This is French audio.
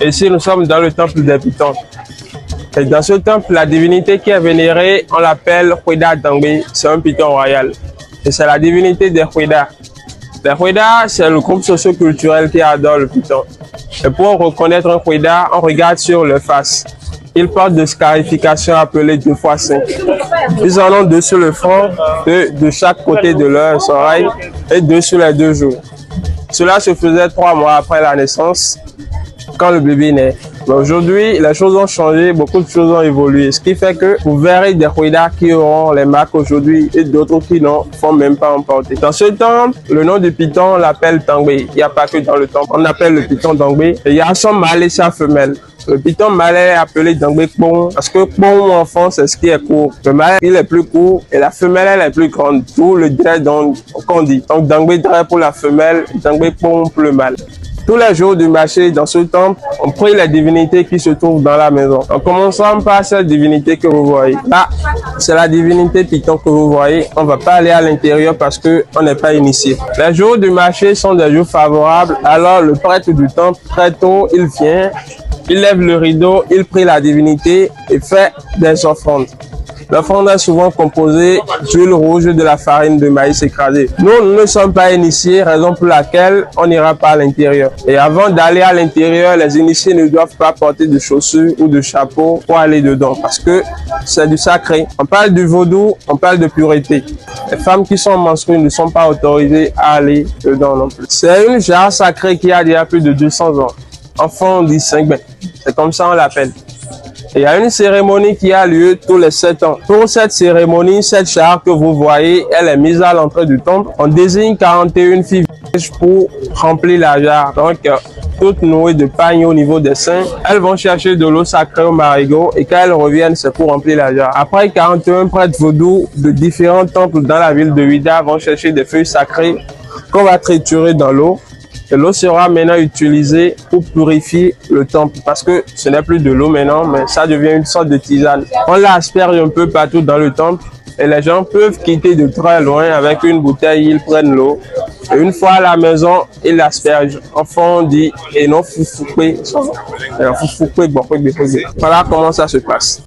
Ici, nous sommes dans le temple des pitons. Et dans ce temple, la divinité qui est vénérée, on l'appelle Hweda Dangbe. C'est un piton royal. Et c'est la divinité des Hweda. Les Hweda, c'est le groupe socio-culturel qui adore le piton. Et pour reconnaître un Hweda, on regarde sur leur face. Ils portent des scarifications appelées 2x5. Ils en ont 2 sur le front, 2 de chaque côté de leurs oreilles et 2 sur les 2 joues. Cela se faisait 3 mois après la naissance, quand le bébé naît. Mais aujourd'hui, les choses ont changé, beaucoup de choses ont évolué. Ce qui fait que vous verrez des Hweda qui auront les marques aujourd'hui et d'autres qui n'en font même pas emporter. Dans ce temple, le nom du piton, on l'appelle Dangbe. Il n'y a pas que dans le temple, on appelle le piton Dangbe. Et il y a son mâle et sa femelle. Le piton mâle est appelé Dangbe Kpong parce que Kpong en fond c'est ce qui est court. Le mâle il est plus court et la femelle elle est plus grande. Tout le dret qu'on dit. Donc Dangbe dret pour la femelle, Dangbe Kpong pour le mâle. Tous les jours du marché dans ce temple, on prie les divinités qui se trouvent dans la maison. En commençant par cette divinité que vous voyez. Là, c'est la divinité piton que vous voyez. On ne va pas aller à l'intérieur parce qu'on n'est pas initié. Les jours du marché sont des jours favorables. Alors le prêtre du temple, très tôt, il vient, il lève le rideau, il prie la divinité et fait des offrandes. L'offrande est souvent composée d'huile rouge et de la farine de maïs écrasée. Nous ne sommes pas initiés, raison pour laquelle on n'ira pas à l'intérieur. Et avant d'aller à l'intérieur, les initiés ne doivent pas porter de chaussures ou de chapeau pour aller dedans parce que c'est du sacré. On parle du vaudou, on parle de pureté. Les femmes qui sont menstruées ne sont pas autorisées à aller dedans non plus. C'est une jarre sacrée qui a déjà plus de 200 ans. Enfant, on dit 5 bains. C'est comme ça on l'appelle. Il y a une cérémonie qui a lieu tous les 7 ans. Pour cette cérémonie, cette jarre que vous voyez, elle est mise à l'entrée du temple. On désigne 41 filles vierges pour remplir la jarre. Donc, toutes nouées de pagne au niveau des seins. Elles vont chercher de l'eau sacrée au marigot et quand elles reviennent, c'est pour remplir la jarre. Après, 41 prêtres vaudous de différents temples dans la ville de Ouidah vont chercher des feuilles sacrées qu'on va triturer dans l'eau. Et l'eau sera maintenant utilisée pour purifier le temple parce que ce n'est plus de l'eau maintenant, mais ça devient une sorte de tisane. On l'asperge un peu partout dans le temple et les gens peuvent quitter de très loin avec une bouteille, ils prennent l'eau. Et une fois à la maison, ils l'aspergent. Enfin, on dit, et non foufoué. Voilà comment ça se passe.